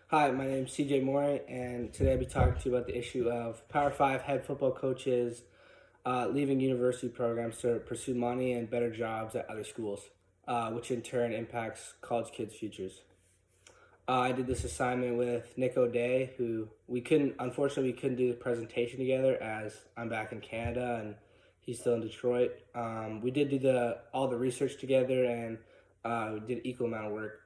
Hi, my name's CJ Moore, and today I'll be talking to you about the issue of Power 5 head football coaches leaving university programs to pursue money and better jobs at other schools, which in turn impacts college kids' futures. I did this assignment with Nick O'Day, who unfortunately, we couldn't do the presentation together as I'm back in Canada and he's still in Detroit. We did do all the research together and we did equal amount of work.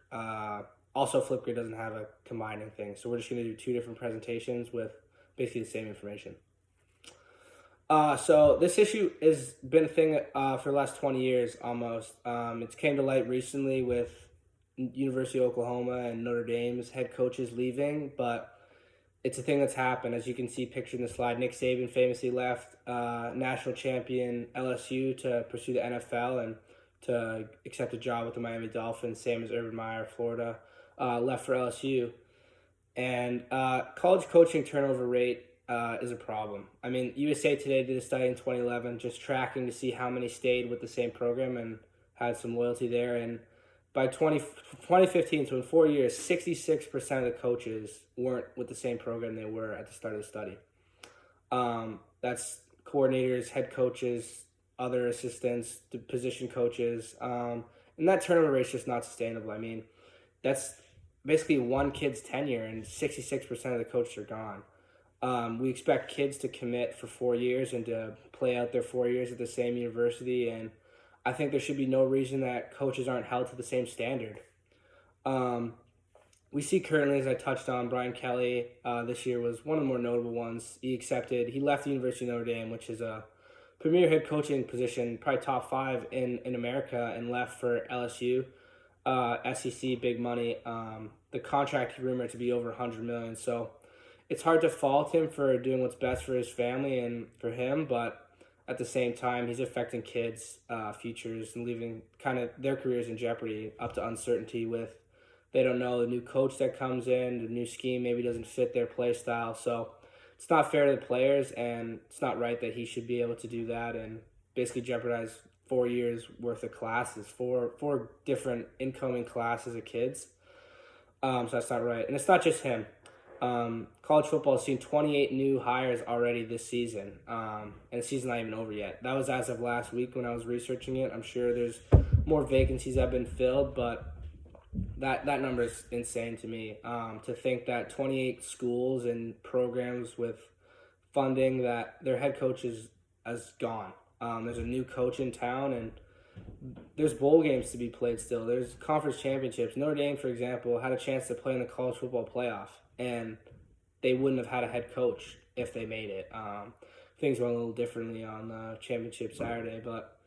Also, Flipgrid doesn't have a combining thing, so we're just going to do two different presentations with basically the same information. So this issue has been a thing for the last 20 years almost. It's came to light recently with University of Oklahoma and Notre Dame's head coaches leaving, but it's a thing that's happened. As you can see pictured in the slide, Nick Saban famously left national champion LSU to pursue the NFL and to accept a job with the Miami Dolphins, same as Urban Meyer, Florida, left for LSU. And college coaching turnover rate is a problem. I mean, USA Today did a study in 2011 just tracking to see how many stayed with the same program and had some loyalty there. And by 2015, so in 4 years, 66% of the coaches weren't with the same program they were at the start of the study. That's coordinators, head coaches, other assistants, position coaches. And that turnover rate is just not sustainable. I mean, that's basically one kid's tenure, and 66% of the coaches are gone. We expect kids to commit for 4 years and to play out their 4 years at the same university, and I think there should be no reason that coaches aren't held to the same standard. We see currently, as I touched on, Brian Kelly this year was one of the more notable ones. He left the University of Notre Dame, which is a premier head coaching position, probably top 5 in America, and left for LSU. SEC, big money. The contract rumored to be over 100 million. So it's hard to fault him for doing what's best for his family and for him, but at the same time, he's affecting kids' futures and leaving kind of their careers in jeopardy, up to uncertainty with they don't know the new coach that comes in, the new scheme maybe doesn't fit their play style. So it's not fair to the players, and it's not right that he should be able to do that and basically jeopardize 4 years worth of classes, four different incoming classes of kids. So that's not right. And it's not just him. College football has seen 28 new hires already this season, and the season's not even over yet. That was as of last week when I was researching it. I'm sure there's more vacancies that have been filled, but that number is insane to me. To think that 28 schools and programs with funding that their head coach has gone. There's a new coach in town, and there's bowl games to be played still. There's conference championships. Notre Dame, for example, had a chance to play in the college football playoff, and they wouldn't have had a head coach if they made it. Things went a little differently on the championship Saturday, but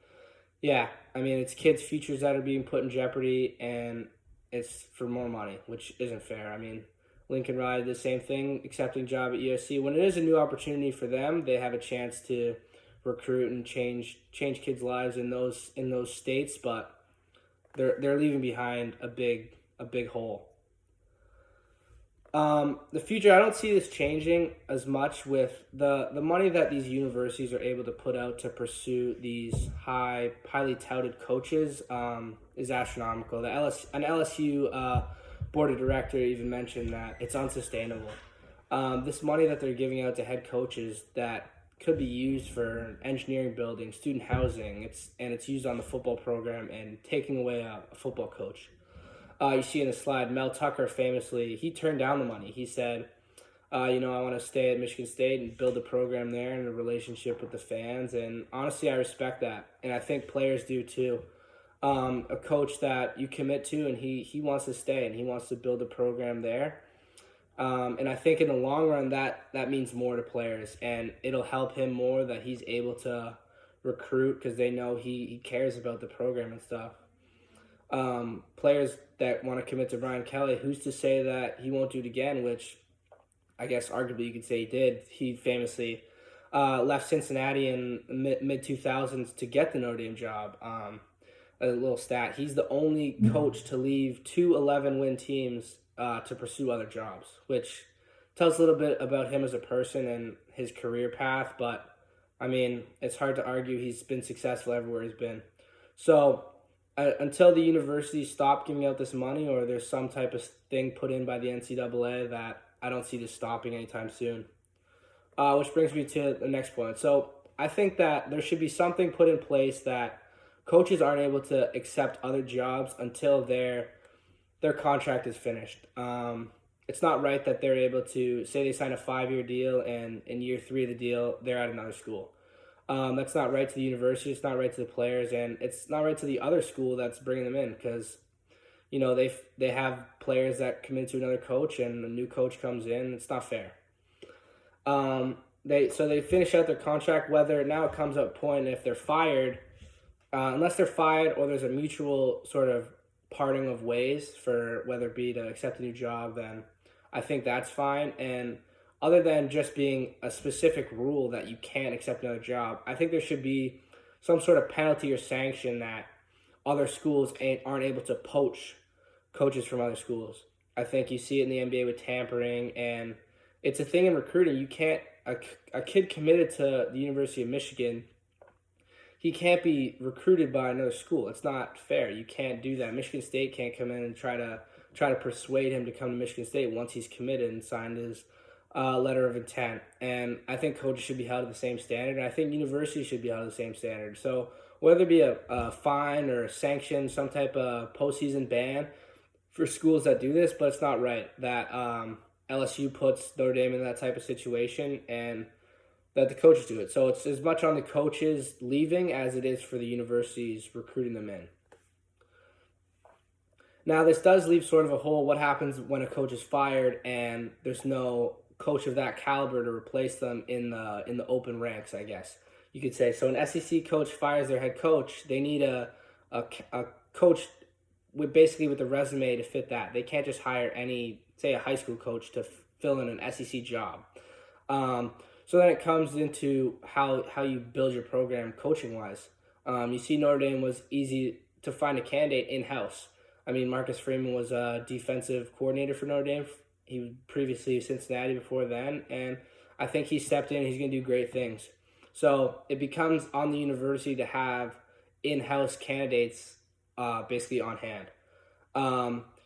yeah, I mean, it's kids' futures that are being put in jeopardy, and it's for more money, which isn't fair. I mean, Lincoln Riley did the same thing, accepting a job at USC. When it is a new opportunity for them, they have a chance to recruit and change kids' lives in those states, but they're leaving behind a big hole. The future, I don't see this changing as much with the money that these universities are able to put out to pursue these highly touted coaches is astronomical. An LSU board of director even mentioned that it's unsustainable. This money that they're giving out to head coaches that could be used for engineering buildings, student housing, it's used on the football program and taking away a football coach. You see in the slide, Mel Tucker famously, he turned down the money. He said, I want to stay at Michigan State and build a program there and a relationship with the fans. And honestly, I respect that. And I think players do too. A coach that you commit to and he wants to stay and he wants to build a program there. And I think in the long run, that means more to players. And it'll help him more that he's able to recruit because they know he cares about the program and stuff. Players that want to commit to Brian Kelly, who's to say that he won't do it again, which I guess arguably you could say he did. He famously left Cincinnati in mid-2000s to get the Notre Dame job. A little stat, he's the only coach to leave 2 11-win teams to pursue other jobs, which tells a little bit about him as a person and his career path, but I mean, it's hard to argue he's been successful everywhere he's been. So until the universities stop giving out this money or there's some type of thing put in by the NCAA, that I don't see this stopping anytime soon. Which brings me to the next point. So I think that there should be something put in place that coaches aren't able to accept other jobs until their contract is finished. It's not right that they're able to say they sign a 5-year deal and in year 3 of the deal they're at another school. That's not right to the university. It's not right to the players, and it's not right to the other school that's bringing them in, because they have players that commit to another coach and a new coach comes in. It's not fair. They finish out their contract. Whether now it comes up point if they're fired, unless they're fired or there's a mutual sort of parting of ways for whether it be to accept a new job, then I think that's fine. And other than just being a specific rule that you can't accept another job, I think there should be some sort of penalty or sanction that other schools aren't able to poach coaches from other schools. I think you see it in the NBA with tampering, and it's a thing in recruiting. You can't a kid committed to the University of Michigan, he can't be recruited by another school. It's not fair. You can't do that. Michigan State can't come in and try to persuade him to come to Michigan State once he's committed and signed his letter of intent. And I think coaches should be held to the same standard. And I think universities should be held to the same standard. So whether it be a fine or a sanction, some type of postseason ban for schools that do this, but it's not right that LSU puts Notre Dame in that type of situation and that the coaches do it. So it's as much on the coaches leaving as it is for the universities recruiting them in. Now, this does leave sort of a hole. What happens when a coach is fired and there's no coach of that caliber to replace them in the open ranks, I guess you could say. So an SEC coach fires their head coach. They need a coach with the resume to fit that. They can't just hire say a high school coach to fill in an SEC job. So then it comes into how you build your program coaching wise. You see Notre Dame was easy to find a candidate in-house. I mean, Marcus Freeman was a defensive coordinator for Notre Dame. He was previously Cincinnati before then, and I think he stepped in. He's going to do great things. So it becomes on the university to have in-house candidates basically on hand.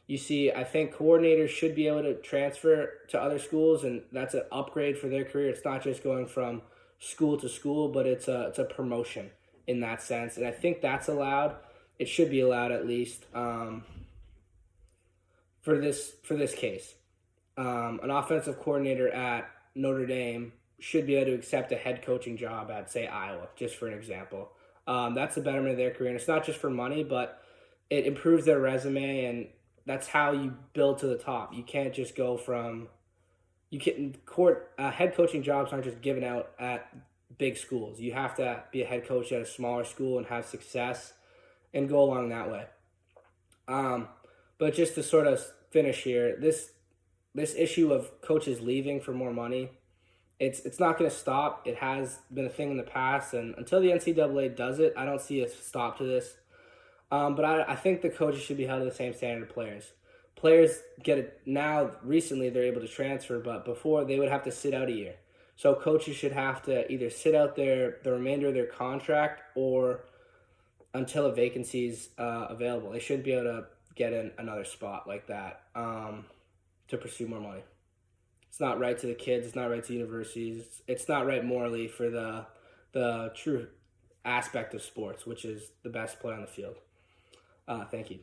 You see, I think coordinators should be able to transfer to other schools, and that's an upgrade for their career. It's not just going from school to school, but it's a promotion in that sense. And I think that's allowed. It should be allowed at least for this case. An offensive coordinator at Notre Dame should be able to accept a head coaching job at, say, Iowa, just for an example. That's the betterment of their career. And it's not just for money, but it improves their resume, and that's how you build to the top. You can't just go from head coaching jobs aren't just given out at big schools. You have to be a head coach at a smaller school and have success and go along that way. But just to sort of finish here, this issue of coaches leaving for more money, it's not going to stop. It has been a thing in the past, and until the NCAA does it, I don't see a stop to this. But I think the coaches should be held to the same standard of players. Players get it now. Recently, they're able to transfer, but before they would have to sit out a year. So coaches should have to either sit out the remainder of their contract or until a vacancy is available. They shouldn't be able to get in another spot like that to pursue more money. It's not right to the kids. It's not right to universities. It's not right morally for the true aspect of sports, which is the best play on the field. Thank you.